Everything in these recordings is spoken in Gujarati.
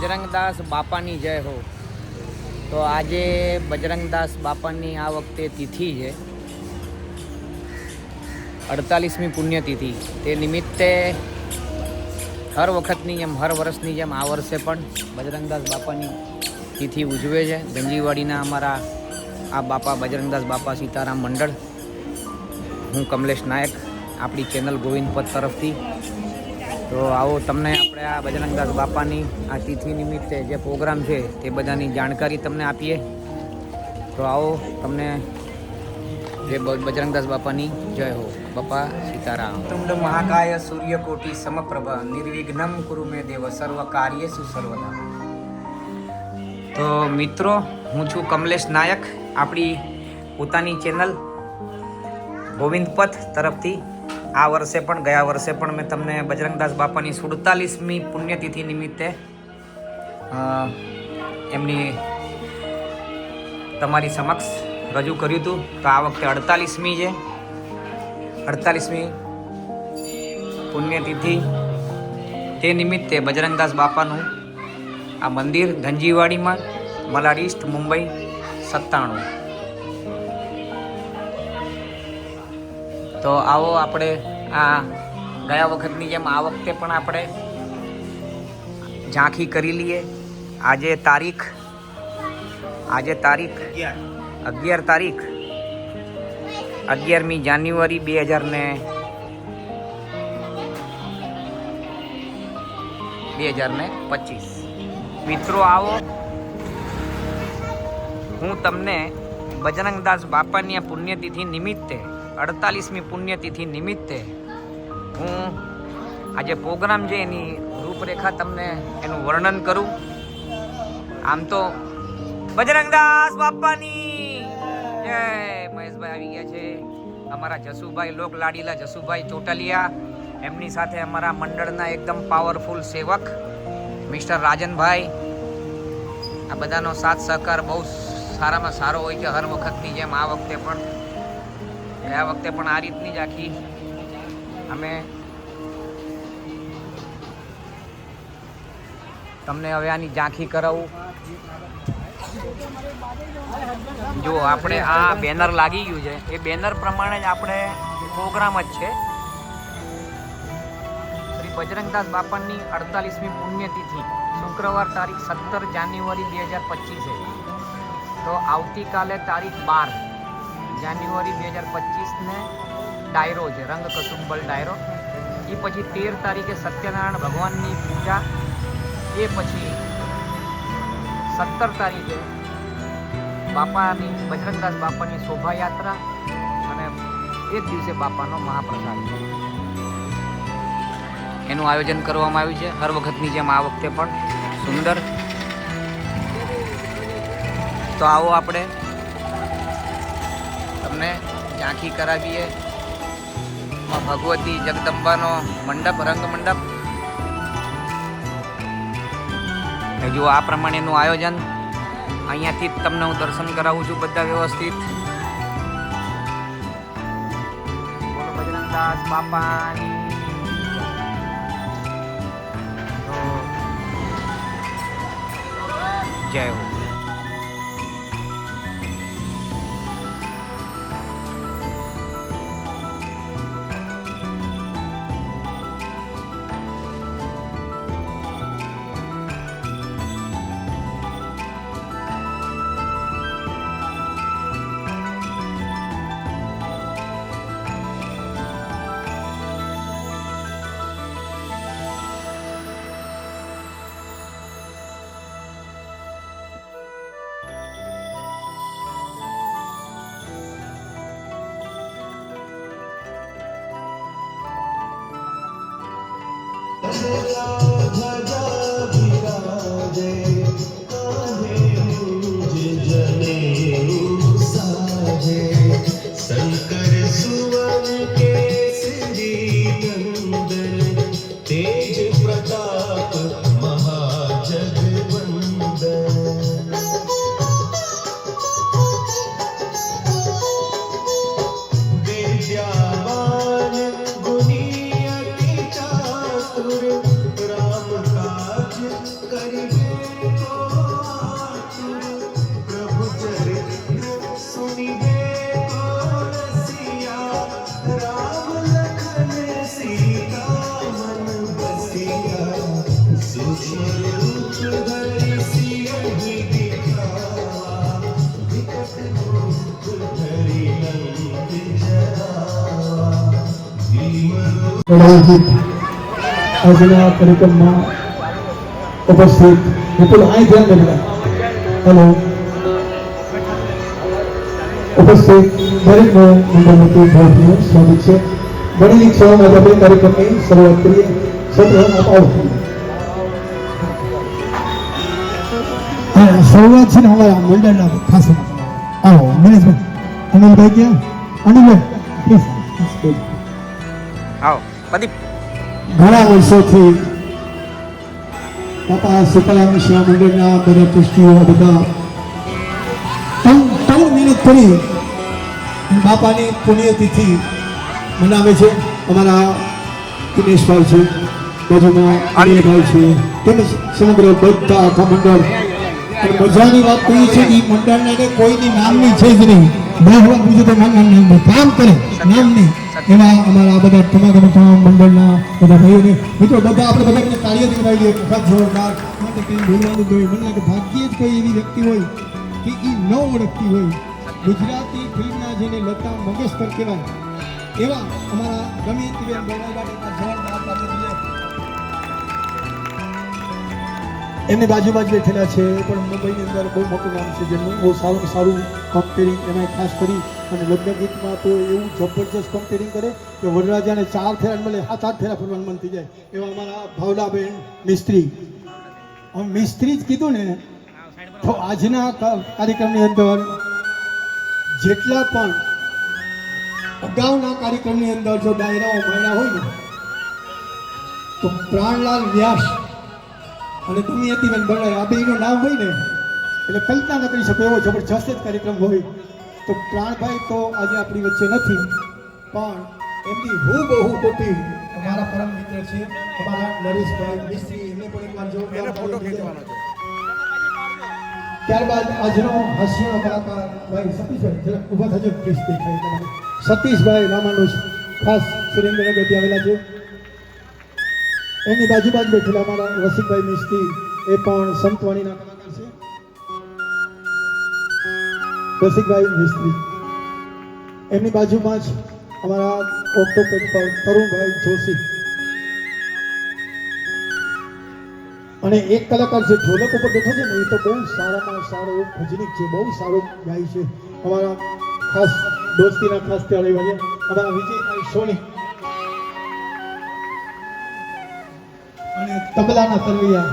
બજરંગદાસ બાપાની જય હો. તો આજે બજરંગદાસ બાપાની આ વખતે તિથિ છે 48મી પુણ્યતિથિ. તે નિમિત્તે હર વખતની જેમ હર વર્ષની જેમ આ વર્ષે પણ બજરંગદાસ બાપાની તિથિ ઉજવે છે ગંજીવાડીના અમારા આ બાપા બજરંગદાસ બાપા સીતારામ મંડળ. હું કમલેશ નાયક, આપણી ચેનલ ગોવિંદ પથ તરફથી. તો આવો તમને આપણે આ બજરંગદાસ બાપાની આ તિથિ નિમિત્તે જે પ્રોગ્રામ છે તે બધાની જાણકારી તમને આપીએ. તો આવો તમને જે બજરંગદાસ બાપાની જય હો. બાપા સીતારામ. તુંડ મહાકાય સૂર્યકોટી સમપ્રભ નિર્વિઘ્નમ કુરુ મે દેવ સર્વ કાર્યેષુ સર્વદા. તો મિત્રો, હું છું કમલેશ નાયક, આપણી પોતાની ચેનલ ગોવિંદ પથ તરફથી. આ વર્ષે પણ ગયા વર્ષે પણ મેં તમને બજરંગદાસ બાપાની 47મી પુણ્યતિથિ નિમિત્તે એમની તમારી સમક્ષ રજૂ કર્યું હતું. તો આ વખતે 48મી છે, 48મી પુણ્યતિથિ. તે નિમિત્તે બજરંગદાસ બાપાનું આ મંદિર ધનજીવાડીમાં, મલાડ ઈસ્ટ, મુંબઈ 97. તો આવો આપણે આ ગયા વખતની જેમ આ વખતે પણ આપણે ઝાંખી કરી લઈએ. આજે તારીખ 11મી જાન્યુઆરી 2025. મિત્રો આવો, હું તમને બજરંગદાસ બાપાની આ પુણ્યતિથિ નિમિત્તે 48મી પુણ્યતિથિ નિમિત્તે હું આજે પ્રોગ્રામ છે એની રૂપરેખા તમને એનું વર્ણન કરું. આમ તો બજરંગદાસ બાપાની જય. મહેશભાઈ આવી ગયા છે, અમારા જસુભાઈ, લોક લાડીલા જસુભાઈ ચોટલિયા. એમની સાથે અમારા મંડળના એકદમ પાવરફુલ સેવક મિસ્ટર રાજનભાઈ. આ બધાનો સાથ સહકાર બહુ સારામાં સારો હોય છે હર વખતની જેમ. આ વખતે પણ ગયા વખતે પણ આ રીતની જ આખી અમે તમને હવે આની ઝાંખી કરાવું. જો આપણે આ બેનર લાગી ગયું છે, એ બેનર પ્રમાણે જ આપણે પ્રોગ્રામ જ છે. શ્રી બજરંગદાસ બાપાની 48મી પુણ્યતિથિ શુક્રવાર તારીખ 17 જાન્યુઆરી 2025 છે. તો આવતીકાલે તારીખ 12 જાન્યુઆરી 2025 ને ડાયરો છે, રંગ કસુંબલ ડાયરો. એ પછી 13 તારીખે સત્યનારાયણ ભગવાનની પૂજા. એ પછી 17 તારીખે બાપાની બજરંગદાસ બાપાની શોભાયાત્રા અને એ જ દિવસે બાપાનો મહાપ્રસાદ છે. એનું આયોજન કરવામાં આવ્યું છે હર વખતની જેમ આ વખતે પણ સુંદર. તો આવો આપણે તમને ઝાંખી કરાવીએ. ભગવતી જગદંબાનો મંડપ, રંગ મંડપ. જો આ પ્રમાણેનું આયોજન. અહીંયાથી જ તમને હું દર્શન કરાવું છું બધા વ્યવસ્થિત. બોલો બજરંગદાસ બાપાની જય હો. शंकर सुवन केसरी नंदन तेज प्रताप महाजगवंदन विद्यावान गुणी अति चातुर આયોજિત આજના કાર્યક્રમમાં ઉપસ્થિત વિપુલ અહીં ધ્યાન દેવા હેલો ઉપસ્થિત દરેકનો મંડળમાંથી ભાવનું સ્વાગત છે. બનેલી સેવામાં આપણે કાર્યક્રમની શરૂઆત કરીએ. સૌપ્રથમ આવો શરૂઆત છે ને અમારા મંડળના ખાસ આવો મનીષભાઈ અનિલભાઈ ક્યાં અનિલભાઈ આવો પ્રદીપ. ઘણા વર્ષોથી બાપા સીતારામ સેવા મંડળના બધા ટ્રસ્ટીઓ બધા ત્રણ મહેનત કરી બાપાની પુણ્યતિથિ મનાવે છે. અમારા દિનેશભાઈ છે, બાજુમાં અનિલભાઈ છે, તેમજ સમગ્ર બધા આખા મંડળ. અને મજાની વાત તો એ છે કે મંડળને કોઈની નામની છે જ નહીં. બહુ બીજું તો નામ કામ કરે નામની એવા અમારા બધા તમામ મંડળના બધા ભાઈઓને મિત્રો બધા આપણે બધાને તાળીઓ દેખાડી દઈએ. ખૂબ જોરદાર માટે કંઈ બોલવાનું જોઈએ. મને લાગે ભાગ્યે જ કોઈ એવી વ્યક્તિ હોય કે એ ન ઓળખતી હોય. ગુજરાતી ફિલ્મના જેને લતા મંગેશકર કહેવાય એવા અમારા ગમીતીબેન બરણાઈવાડીના જોરદાર તાળીઓ દઈએ. એમની બાજુ બેઠેલા છે પણ મુંબઈની અંદર બહુ મોટું નામ છે જેમનું બહુ સારું કમ્પેરિંગ એમાં ખાસ કરી અને લગ્ન ગીતમાં તો એવું જબરજસ્ત કમ્પેરિંગ કરે કે વરરાજાને 4 ફેરા મળે 7-8 ફેરા ફરવાનું મન થઈ જાય એવા અમારા ભાવડાબેન મિસ્ત્રી. મિસ્ત્રી જ કીધું ને તો આજના કાર્યક્રમની અંદર જેટલા પણ અગાઉના કાર્યક્રમની અંદર જો ડાયરાઓ મળ્યા હોય ને તો પ્રાણલાલ વ્યાસ અને દમયંતીબેન બરણાઈ આ બેયનું નામ હોય ને એટલે કલ્પના ન કરી શકો એવો જબરજસ્ત કાર્યક્રમ હોય. તો પ્રાણભાઈ તો આજે આપણી વચ્ચે નથી પણ એમની બહુ કોપી અમારા પરમ મિત્ર છે અમારા નરેશભાઈ મિસ્ત્રી એમને પણ એકવાર જોરદાર ફોટો ખેંચવાનો છે. ત્યારબાદ આજનો હાસ્ય કલાકાર ભાઈ સતીશભાઈ જરા ઊભા થજો પ્લીઝ દેખાય તમને. સતીશભાઈ રામાનુજ ખાસ સુરેન્દ્રનગરથી આવેલા છે. એમની બાજુ બેઠેલા અમારા રસિકભાઈ મિસ્ત્રી એ પણ સંતવાણીના કલાકાર છે. રસિકભાઈ મિસ્ત્રી એમની બાજુમાં જ અમારા ઓક્ટોપેડ પર તરુણભાઈ જોશી અને એક કલાકાર જે ઢોલક ઉપર બેઠો છે ને એ તો બહુ સારામાં સારો ભજનીક છે, બહુ સારો ગાય છે. અમારા ખાસ દોસ્તીના ખાસ ત્યારે અમારા વિજયભાઈ સોની અને તબલાના તરવૈયા.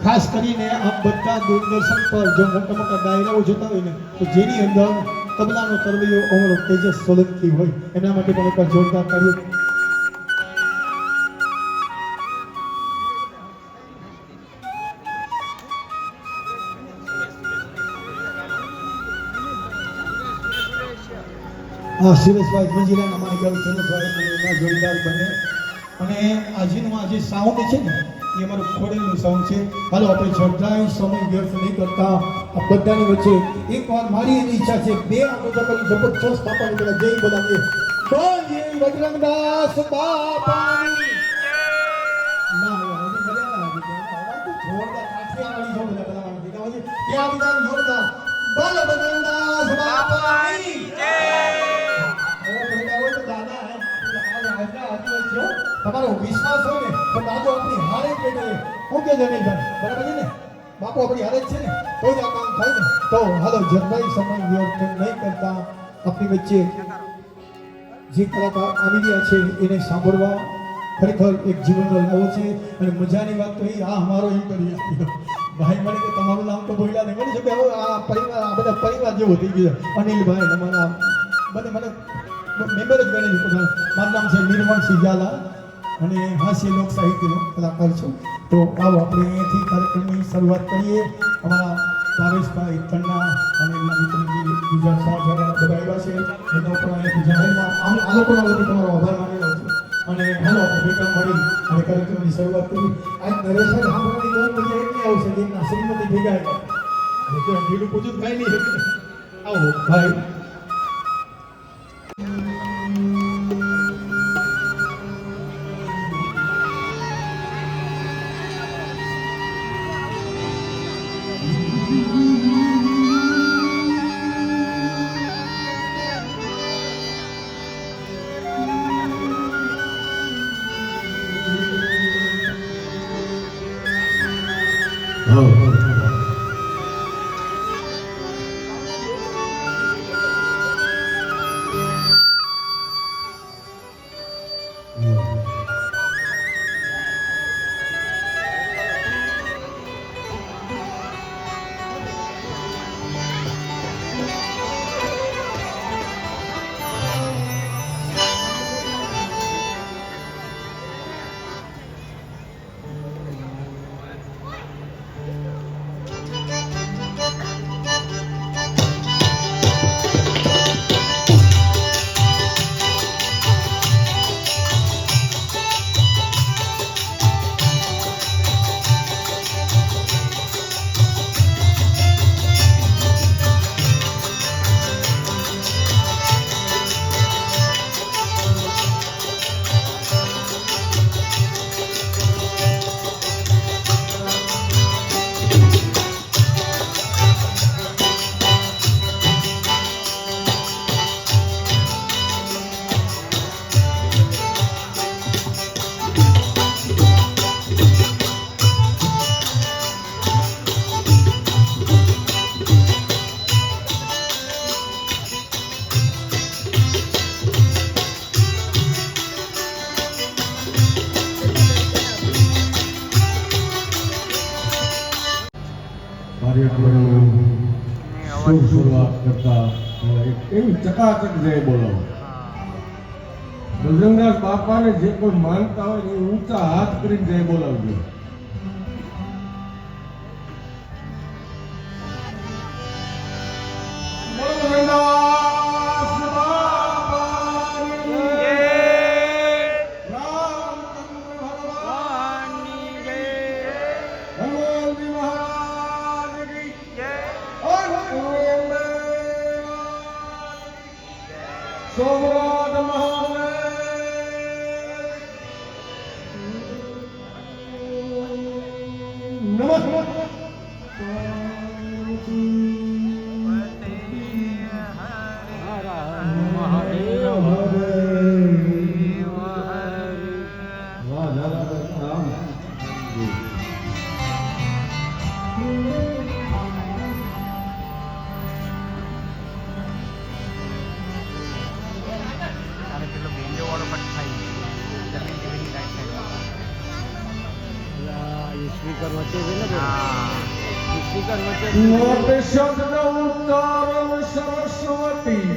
ખાસ કરીને આપ બધા દૂરદર્શન પર જો મોટા મોટા ડાયરાઓ જોતા હોય ને તો જેની અંદર તબલાનો તરવૈયો અમારો તેજસ સોલંકી હોય એના માટે પણ એકવાર જોરદાર તાળીઓ. સુરેશભાઈ મંજીરા અમારી ગર્લ સુરેશભાઈ અને એના જોરદાર બને. અને આજનું આ જે સાઉન્ડ છે ને એ અમારું ખોડેલું સાઉન્ડ છે. હાલો આપણે જરાય સમય વ્યર્થ નહીં કરતા આ બધાની વચ્ચે એકવાર મારી એવી ઈચ્છા છે બે આંખો કરી જબરજસ્ત બાપાની પેલા જય બોલાવીએ. બોલીએ બજરંગદાસ બાપાની ના જોરદાર કાઠિયાવાડી જો બધા બોલાવવાનું દીધા હોય ત્યાં બધા જોરદાર બોલો બજરંગદાસ બાપાની જય. તમારો વિશ્વાસ હોય ને તો દાદો આપણી હારે જ બેઠો હું કે જમીનભાઈ બરાબર છે ને બાપુ આપણી હારે જ છે ને તો જ આ કામ થાય ને. તો હાલો જરાય સમય વ્યર્થ નહીં કરતા આપણી વચ્ચે જે કલાકાર આવી રહ્યા છે એને સાંભળવા ખરેખર એક જીવનનો લાવો છે. અને મજાની વાત તો એ આ અમારો ઇન્ટરવ્યુ આપ્યો ભાઈ મને કે તમારું નામ તો બોલ્યા નહીં મળી શકે. હવે આ પરિવાર આ બધા પરિવાર જેવો થઈ ગયો. અનિલભાઈ અમારા મને મેમ્બર જ ગણેલી પોતાનું. મારું નામ છે નિર્મળસિંહ ઝાલા અને હાસ્ય લોક સાહિત્યનો કલાકાર છું. તો આવો આપણે અહીંયાથી કાર્યક્રમની શરૂઆત કરીએ. અમારા ભાવેશભાઈ તન્ના અને એમના મિત્ર જે ગુજરાત સમાજવાળા બધા આવ્યા છે એનો પણ અહીંયાથી જાહેરમાં આ લોકોના વતી તમારો આભાર માની રહ્યો છું. અને હાલો આપણે ભેગા મળી અને કાર્યક્રમની શરૂઆત કરી. આજ નરેશભાઈ સાંભળવાની બહુ મજા એટલી આવશે કે એમના શ્રીમતી ભેગા આવ્યા બીજું પૂછું કાંઈ નહીં. આવો ભાઈ. કાર્યક્રમની શુભ શરૂઆત કરતા એક એવી ચકાચક જય બોલાવો. બજરંગદાસ બાપાને જે કોઈ માનતા હોય એ ઊંચા હાથ કરીને જય બોલાવજો. બજરંગદાસ બાપાની જય. રામચંદ્ર ભગવાનની જય. હનુમાનજી મહારાજની જય. સોમનાથ મોટે શબ્દ ઉતારણ સરસ્વતી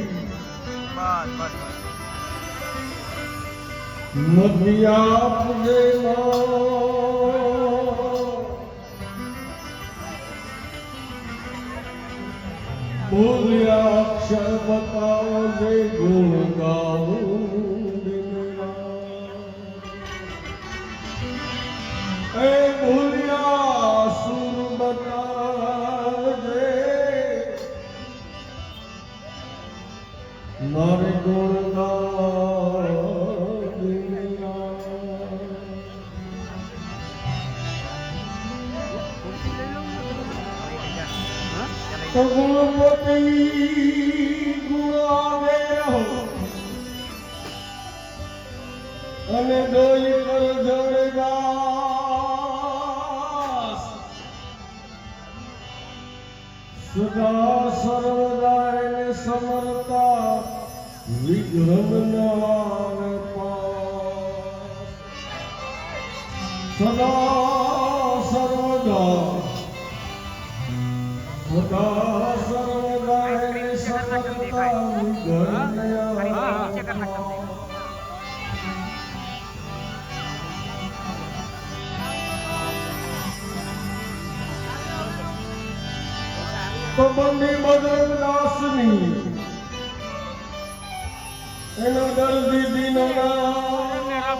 મધ્યા પૂજે બોલ્યા અક્ષર બતાવો જે ગુણ ગાવું એ બોલ્યા સુર બતાવજે મારે ગુણ ગુણપતિ ગુણાવે રહો અને દોઈ કર જડદાસ સદા સર્વદા એને સમરતા વિઘ્ન નાવે પાસ સદા સર્વદા સદા સર્વદા એને સમરતા વિઘ્ન તો બંને બજરંગદાસની એના દર્દી દીનોના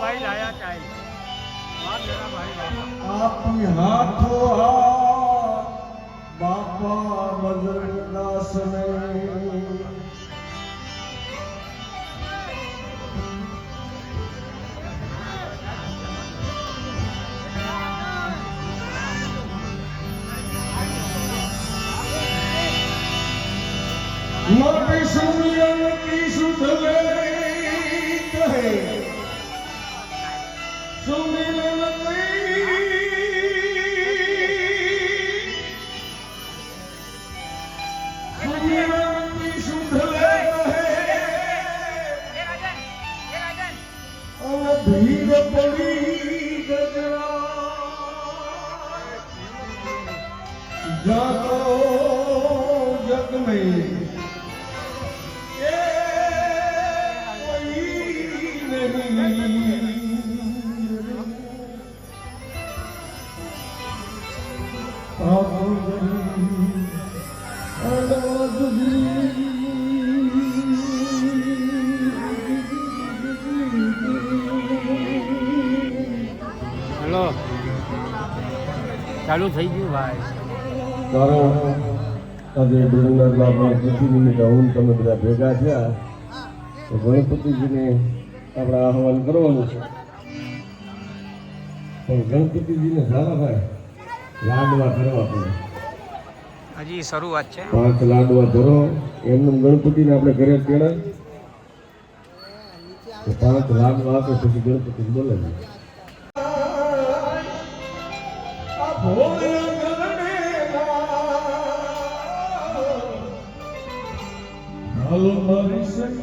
આપી હાથો હાથ બાપા બજરંગદાસને મારી સુમિયન કી સુધ લે કહે સુમિરન કી ભીડ પડી ગજરા જાતો જગ મેં એ કોઈ નહીં હેલો ચાલુ થઈ ગયું ભાઈ. તારો આજે બિરંગનાથ બાપા તિથિ નિમિત્તે હું તમે બધા ભેગા થયા તો ગણપતિજીને આપણે આહવાન કરવાનું છે. પણ ગણપતિજીને સારા ભાઈ લાડવા કરવા પડે. હજી શરૂઆત છે. 5 લાડવા ધરો એમનું ગણપતિને આપણે ઘરે તેડાય તો 5 લાડવા આપે પછી ગણપતિ બોલાવીએ. હાલો મારી સંગ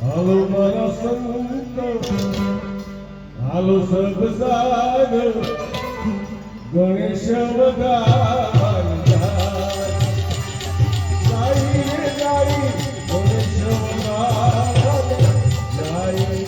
હાલો મારા સંત હાલો સબ સાગ ગણેશ અવતાર જાય જાય ગણેશ અવતાર જાય.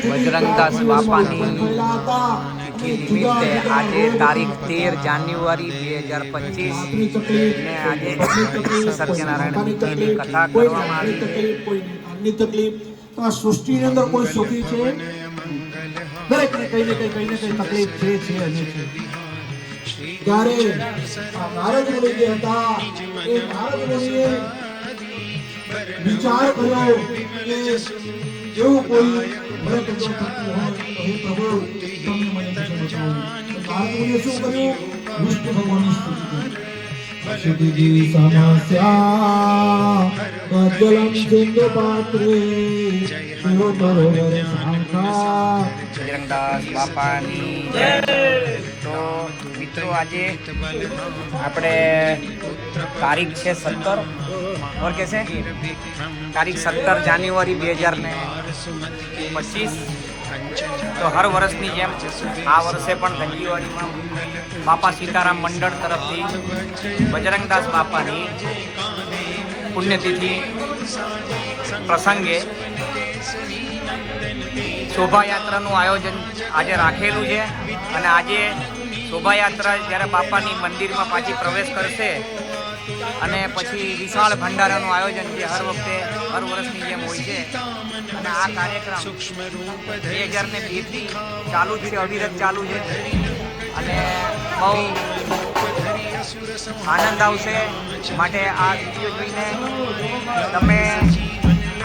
બજરંગદાસ બાપાની નિમિત્તે આજે તારીખ 13 જાન્યુઆરી 2025 ને આજે સત્યનારાયણ તિથિની કથા કરવામાં આવી છે. આની તકલીફ તો આ સૃષ્ટિની અંદર કોઈ સુખી છે દરેકને કઈ ને કઈ તકલીફ છે હજી છે. ત્યારે નારદ મુનિ જે હતા એ નારદ મુનિએ વિચાર કર્યો કે એવું કોઈ ભરત જો થતું હોય તો હે પ્રભુ તમે મને બચાવો. નારદ મુનિએ શું કર્યું? વિષ્ણુ ભગવાનની સ્તુતિ કરી. સુધીજી સમસ્યા કજલમ સિંધુ પાત્રે શિવો સરોવર શાંખા. બજરંગદાસ બાપાની જય. તો મિત્રો આજે આપણે તારીખ છે 17 और कैसे તારીખ 17 જાન્યુઆરી 2025। તો હર વર્ષની જેમ આ વર્ષે પણ ધનજીવાડીમાં બાપા સીતારામ મંડળ તરફથી બજરંગદાસ બાપાની પુણ્યતિથિ પ્રસંગે શોભાયાત્રાનું આયોજન આજે રાખેલું છે અને આજે શોભાયાત્રા જ્યારે બાપાની મંદિરમાં પાછી પ્રવેશ કરશે અને પછી વિશાળ ભંડારાનું આયોજન જે હર વખતે હર વર્ષની જેમ હોય છે અને આ કાર્યક્રમ 2002થી ચાલુ જ છે, અવિરત ચાલુ છે અને બહુ આનંદ આવશે। માટે આ વિડીયો જોઈને તમે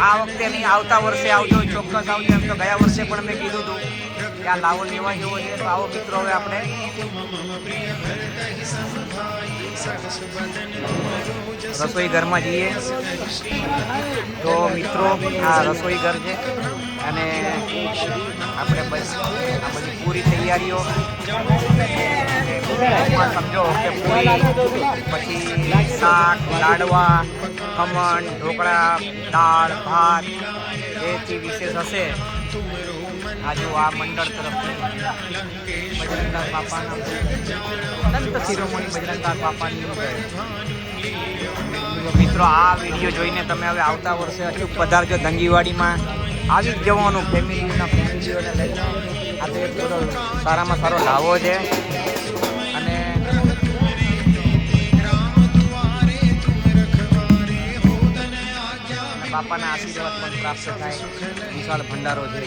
આ વખતે નહીં આવતા વર્ષે આવજો, ચોક્કસ આવજો। એમ તો ગયા વર્ષે પણ મેં કીધું હતું કે આ લાવો લેવા જેવો છે, તો આવો મિત્રો હવે આપણે રસોઈ ઘરમાં જઈએ। તો મિત્રો આ રસોઈ ઘર છે અને આપણે આ બધી પૂરી તૈયારીઓ સમજો કે પૂરી પછી શાક, લાડવા, ખમણ, ઢોકળા, દાળ, ભાત એથી વિશેષ હશે। આ જો આ મંડળ તરફથી બજરંગદાસ બાપાના અનંત શિરોમણી બજરંગદાસ બાપાની મિત્રો આ વિડીયો જોઈને તમે હવે આવતા વર્ષે અચૂક પધારજો ધનજીવાડીમાં, આવી જ જવાનું ફેમિલીઓને લઈને। આ તો એક બધો સારામાં સારો લાવો છે અને બાપાના આશીર્વાદ પણ પ્રાપ્ત થાય, વિશાળ ભંડારો છે।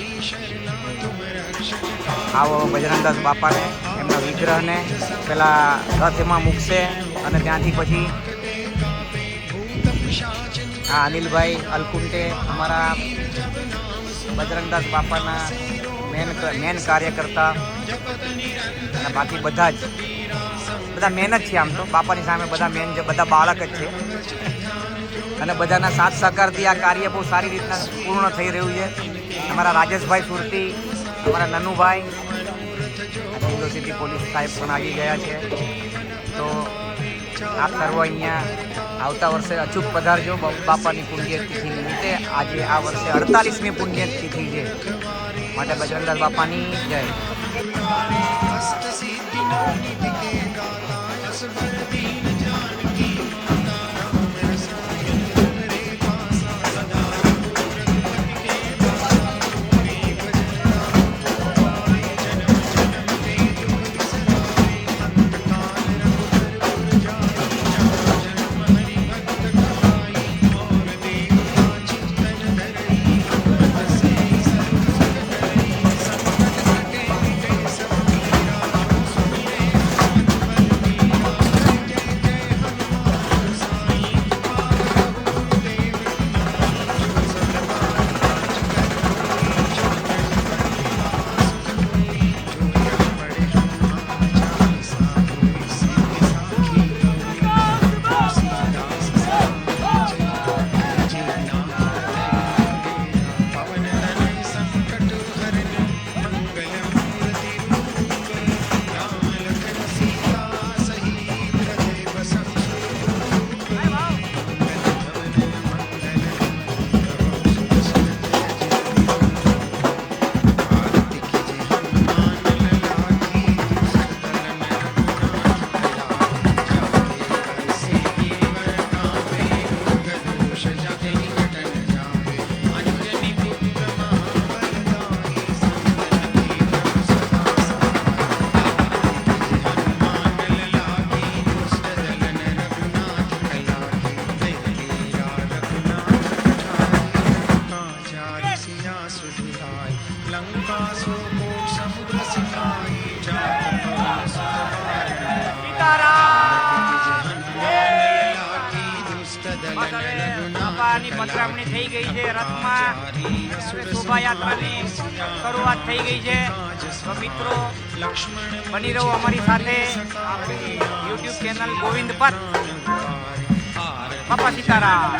આવો બજરંગદાસ બાપાને એમના વિગ્રહને પેલા રથમાં મૂકશે અને ત્યાંથી પછી આ અનિલભાઈ અલકુંટે અમારા બજરંગદાસ બાપાના મેન કાર્યકર્તા અને બાકી બધા મેન જ છે। આમ તો બાપાની સામે બધા મેન છે, બધા બાળક જ છે અને બધાના સાથ સહકારથી આ કાર્ય બહુ સારી રીતના પૂર્ણ થઈ રહ્યું છે। અમારા રાજેશભાઈ સુરતી, અમારા નનુભાઈ, ઇન્દોર સિટી પોલીસ સાહેબ પણ આવી ગયા છે। તો આપ સર્વ અહીંયા આવતા વર્ષે અચૂક પધારજો બાપાની પુણ્યતિથિ નિમિત્તે। આજે આ વર્ષે 48મી પુણ્યતિથિ છે, માટે બજરંગદાસ બાપાની જય। બાપાની પધરામણી થઈ ગઈ છે, રથમાં શોભાયાત્રાની શરૂઆત થઈ ગઈ છે। તો મિત્રો બની રહો અમારી સાથે, આપણી યુટ્યુબ ચેનલ ગોવિંદ પથ બાપા સીતારામ।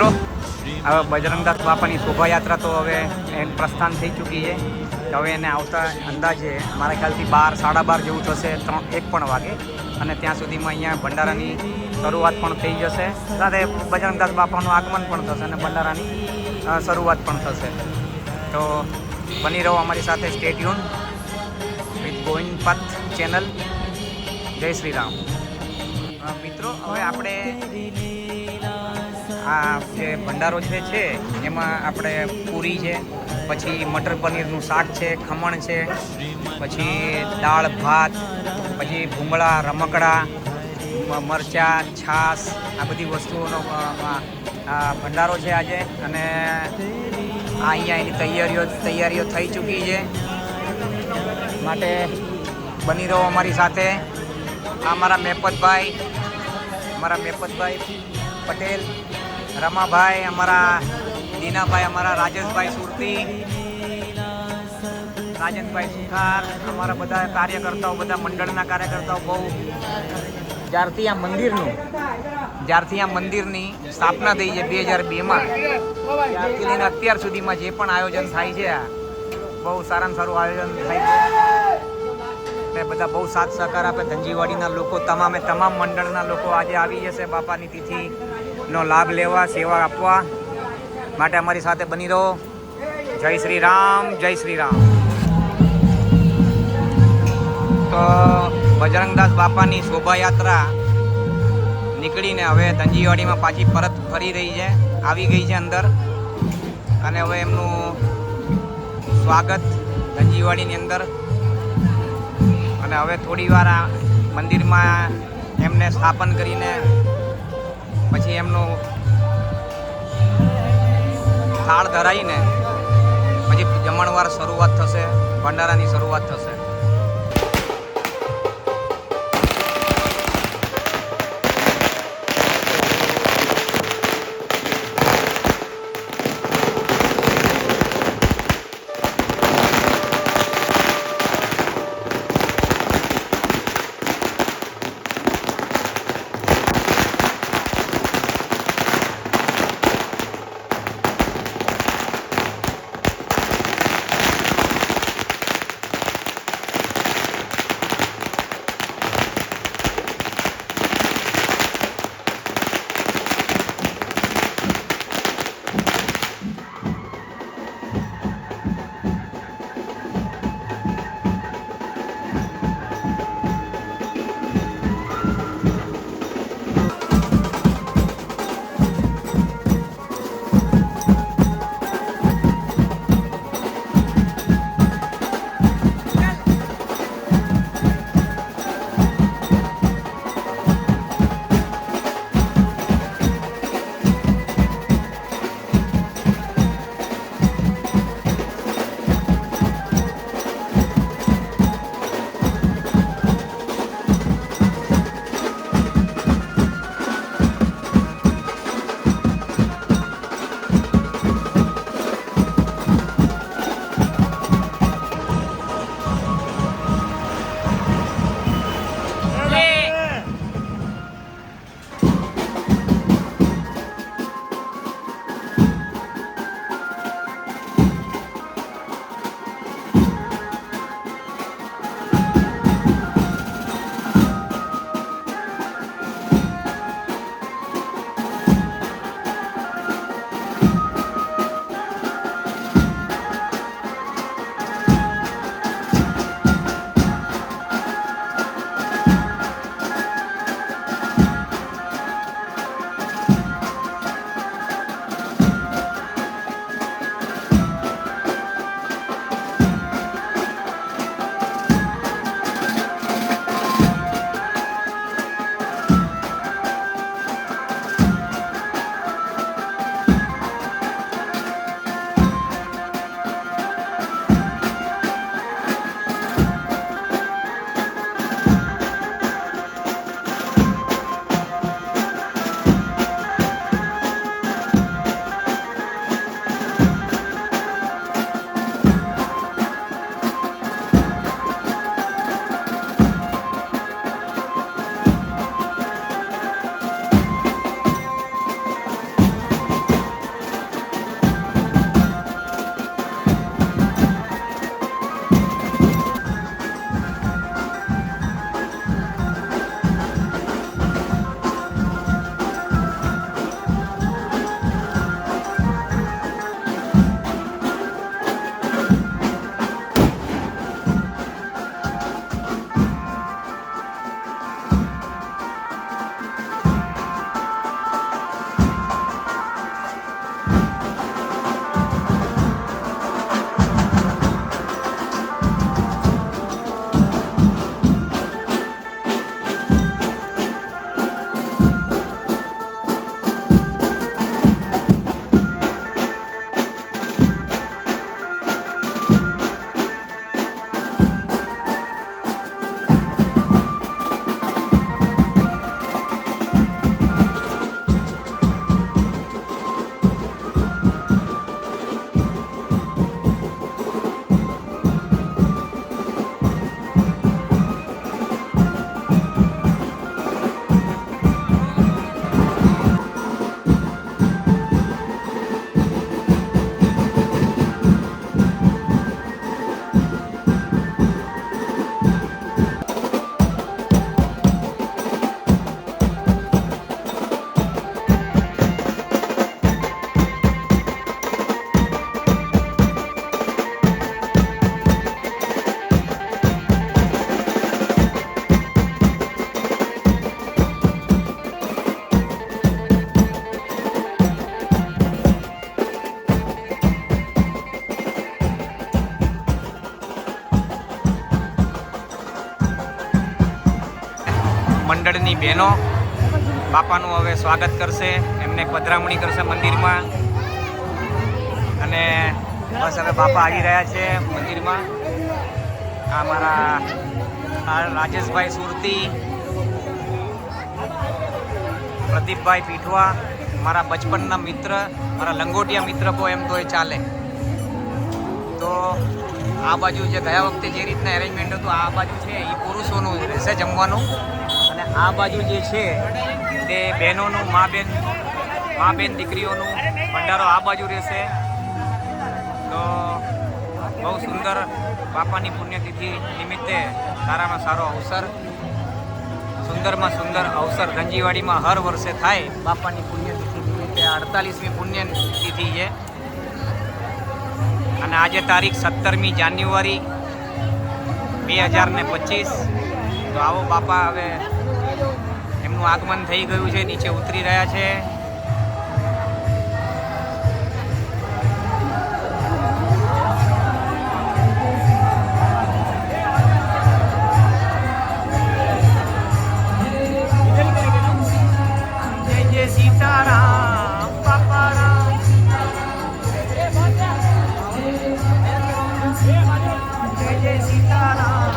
મિત્રો, હવે બજરંગદાસ બાપાની શોભાયાત્રા તો હવે એનું પ્રસ્થાન થઈ ચૂકી છે. હવે એને આવતા અંદાજે મારા ખ્યાલથી 12, 12:30 જેવું થશે, 1 પણ વાગે. અને ત્યાં સુધીમાં અહીંયા ભંડારાની શરૂઆત પણ થઈ જશે. સાથે બજરંગદાસ બાપાનું આગમન પણ થશે અને ભંડારાની શરૂઆત પણ થશે. તો બની રહો અમારી સાથે, સ્ટે ટ્યુન વિથ ગોવિંદ પથ ચેનલ. જય શ્રી રામ. મિત્રો, હવે આપણે આ જે ભંડારો છે એમાં આપણે પૂરી છે, પછી મટર પનીરનું શાક છે, ખમણ છે, પછી દાળ ભાત, પછી ભૂંગળા, રમકડા, મરચાં, છાશ, આ બધી વસ્તુઓનો ભંડારો છે આજે. અને આ અહીંયા એની તૈયારીઓ થઈ ચૂકી છે. માટે બની રહો અમારી સાથે. આ મારા મેપતભાઈ પટેલ, રમાભાઈ, અમારા દીનાભાઈ, અમારા રાજેશભાઈ સુરતી, રાજનભાઈ સુથાર, અમારા બધા કાર્યકર્તાઓ, બધા મંડળના કાર્યકર્તાઓ બહુ જ્યારથી આ મંદિરની સ્થાપના થઈ છે 2002માં, ત્યારથી લઈને અત્યાર સુધીમાં જે પણ આયોજન થાય છે, બહુ સારામાં સારું આયોજન થાય છે. ને બધા બહુ સાથ સહકાર આપે. ધનજીવાડીના લોકો, તમામ મંડળના લોકો આજે આવી જશે બાપાની તિથિનો લાભ લેવા, સેવા આપવા. માટે અમારી સાથે બની રહો. જય શ્રી રામ, જય શ્રી રામ. તો બજરંગદાસ બાપાની શોભાયાત્રા નીકળીને હવે ધનજીવાડીમાં પાછી પરત ફરી રહી છે, આવી ગઈ છે અંદર. અને હવે એમનું સ્વાગત ધનજીવાડીની અંદર. અને હવે થોડી વાર આ મંદિરમાં એમને સ્થાપન કરીને પછી એમનું થાળ ધરાવીને પછી જમણવાર શરૂઆત થશે, ભંડારાની શરૂઆત થશે. મંડળની બહેનો બાપાનું હવે સ્વાગત કરશે, એમને પધરામણી કરશે મંદિરમાં. અને બસ હવે બાપા આવી રહ્યા છે મંદિરમાં. આ મારા રાજેશભાઈ સુરતી, પ્રદીપભાઈ પીઠવા, મારા બચપનના મિત્ર, મારા લંગોટિયા મિત્ર કહો એમ તો એ ચાલે. તો આ બાજુ જે ગયા વખતે જે રીતના એરેન્જમેન્ટ હતું, આ બાજુ છે એ પુરુષોનું રહેશે જમવાનું, અને આ બાજુ જે છે તે બહેનોનું, મા બેન દીકરીઓનું ભંડારો આ બાજુ રહેશે. તો બહુ સુંદર બાપાની પુણ્યતિથિ નિમિત્તે સારામાં સારો અવસર, સુંદરમાં સુંદર અવસર ગંજીવાડીમાં હર વર્ષે થાય. બાપાની પુણ્યતિથિ નિમિત્તે 48મી પુણ્યતિથિ છે અને આજે તારીખ 17મી જાન્યુઆરી 2025. તો આવો બાપા હવે એમનું આગમન થઈ ગયું છે, નીચે ઉતરી રહ્યા છે. સીતારામ બાપા રામ, જય જય સીતારામ.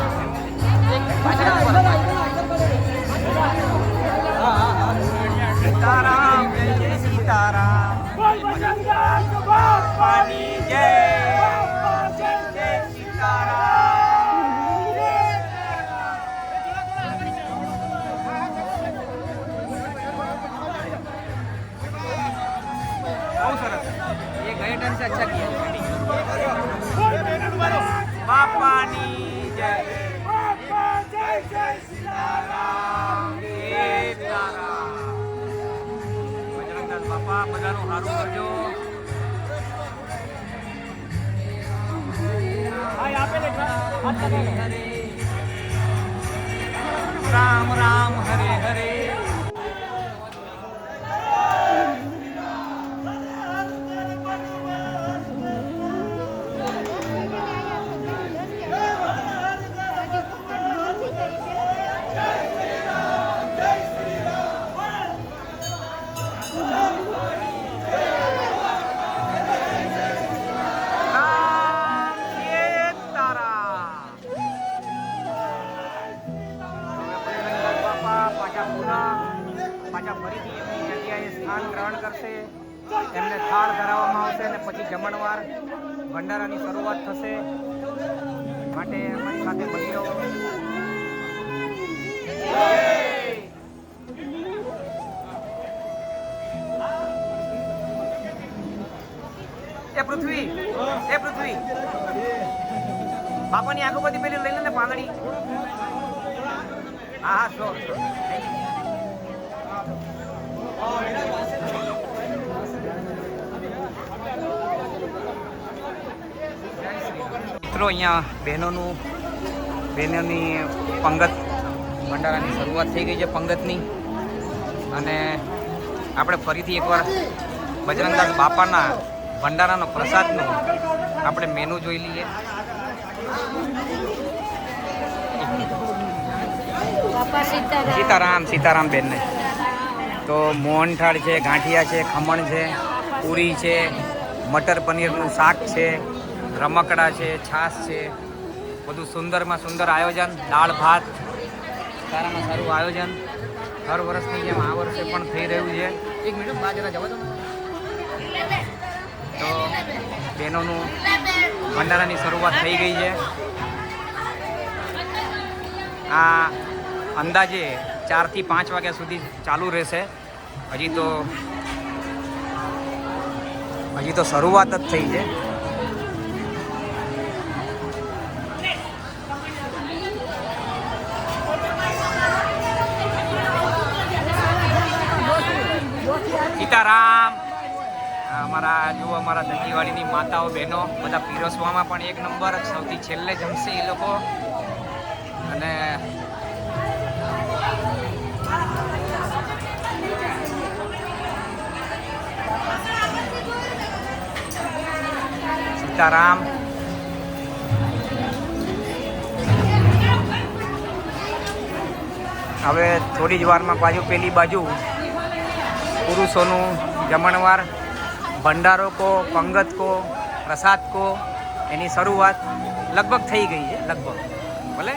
સીતારામ જય જય સીતારામ, બાપાની જય, જય જય સીતારામ. बहुत सरस, ये गए टाइम से अच्छा किया. बापानी जय, बापा जय जय सीताराम, सीताराम. बजरंगदास बापा બધાનું સારું કરજો. રામ રામ હરે હરે. પાછા ફરીથી એમની જગ્યાએ સ્થાન ગ્રહણ કરશે. એમને થાળ ધરાવવામાં આવશે અને પછી જમણવાર ભંડારાની શરૂઆત થશે. માટે અમારી સાથે બની રહો. એ પૃથ્વી, એ પૃથ્વી, બાપાની આંખો બધી પેલી લઈ લે ને પાંદડી. હા હા, શ્યોર શ્યોર. મિત્રો અહીંયા બહેનોની પંગત ભંડારાની શરૂઆત થઈ ગઈ છે, પંગતની. અને આપણે ફરીથી એકવાર બજરંગદાસ બાપાના ભંડારાનો પ્રસાદનું આપણે મેનુ જોઈ લઈએ. સીતારામ, સીતારામ બેનને. તો મોહનથાળ છે, ગાંઠિયા છે, ખમણ છે, પૂરી છે, મટર પનીરનું શાક છે, રમકડા છે, છાશ છે, બધું સુંદરમાં સુંદર આયોજન. દાળ ભાત, સારામાં સારું આયોજન હર વર્ષની જેમ આ વર્ષે પણ થઈ રહ્યું છે. એક મિનિટ બાજરા જવા દો. તો બહેનોનું ભંડારાની શરૂઆત થઈ ગઈ છે. આ અંદાજે 4 થી 5 વાગ્યા સુધી ચાલુ રહેશે. હજી તો શરૂઆત જ થઈ છે. સીતારામ. અમારા ધંધીવાડીની માતાઓ બહેનો બધા પીરસવામાં પણ એક નંબર. સૌથી છેલ્લે જમશે એ લોકો. અને સીતારામ. હવે થોડી જ વારમાં પાછું પેલી બાજુ પુરુષોનું જમણવાર, ભંડારો કો, પંગત કો, પ્રસાદ કો, એની શરૂઆત લગભગ થઈ ગઈ છે, લગભગ. ભલે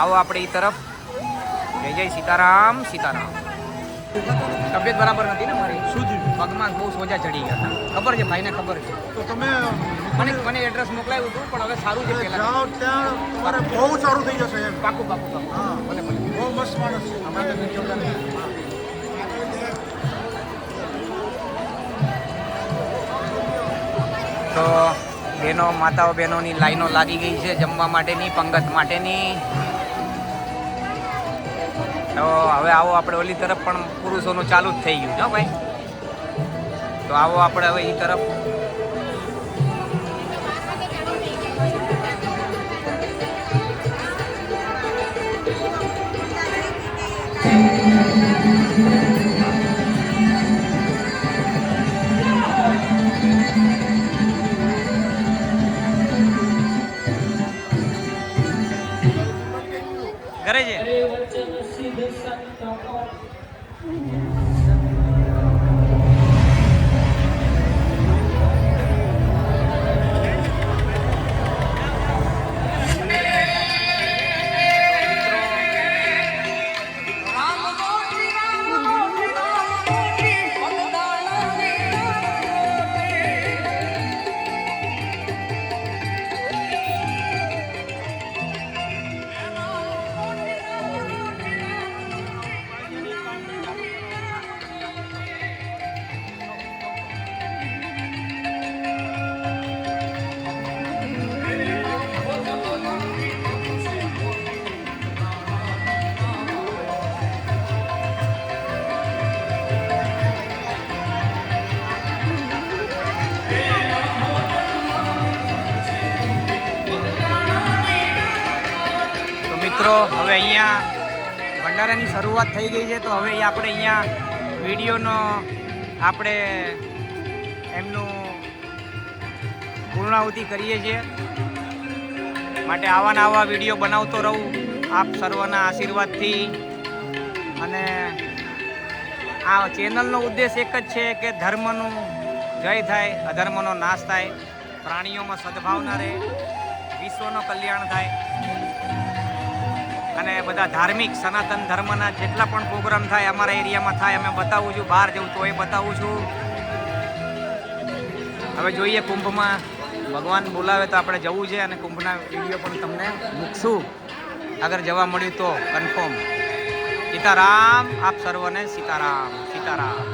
આવો આપણે એ તરફ. જય જય સીતારામ, સીતારામ. તબિયત બરાબર નથી ને મારી, શું થયું? પગમાં બહુ સોજા ચડી ગયા હતા. ખબર છે, ભાઈને ખબર છે. તો તમે મને એડ્રેસ મોકલાવ્યું હતું, પણ હવે સારું છે પહેલાં. જાઓ ત્યાં તમારે બહુ સારું થઈ જશે એમ. પાકું પાકું પાકું. હા. ભલે ભલે. બહુ મસ્ત માણસ છે. હમણાં તો વિડીયો કરે. તો બહેનો, માતાઓ બહેનોની લાઈનો લાગી ગઈ છે જમવા માટેની, પંગત માટેની. તો હવે આવો આપણે ઓલી તરફ પણ પુરુષોનું ચાલુ જ થઈ ગયું છે ભાઈ. તો આવો આપણે હવે એ તરફ. કરે છે. મિત્રો હવે અહીંયા ભંડારાની શરૂઆત થઈ ગઈ છે. તો હવે આપણે અહીંયા વિડીયોનો આપણે એમનું પૂર્ણાહુતિ કરીએ છીએ. માટે આવા આવા વિડીયો બનાવતો રહું આપ સર્વના આશીર્વાદથી. અને આ ચેનલનો ઉદ્દેશ એક જ છે કે ધર્મનું જય થાય, અધર્મનો નાશ થાય, પ્રાણીઓમાં સદભાવના રહે, વિશ્વનો કલ્યાણ થાય. અને બધા ધાર્મિક સનાતન ધર્મના જેટલા પણ પ્રોગ્રામ થાય અમારા એરિયામાં થાય, અમે બતાવું છું. બહાર જવું તો એ બતાવું છું. હવે જોઈએ કુંભમાં ભગવાન બોલાવે તો આપણે જવું છે, અને કુંભના વિડીયો પણ તમને મૂકશું અગર જવા મળ્યું તો કન્ફર્મ. સીતારામ, આપ સર્વને સીતારામ, સીતારામ.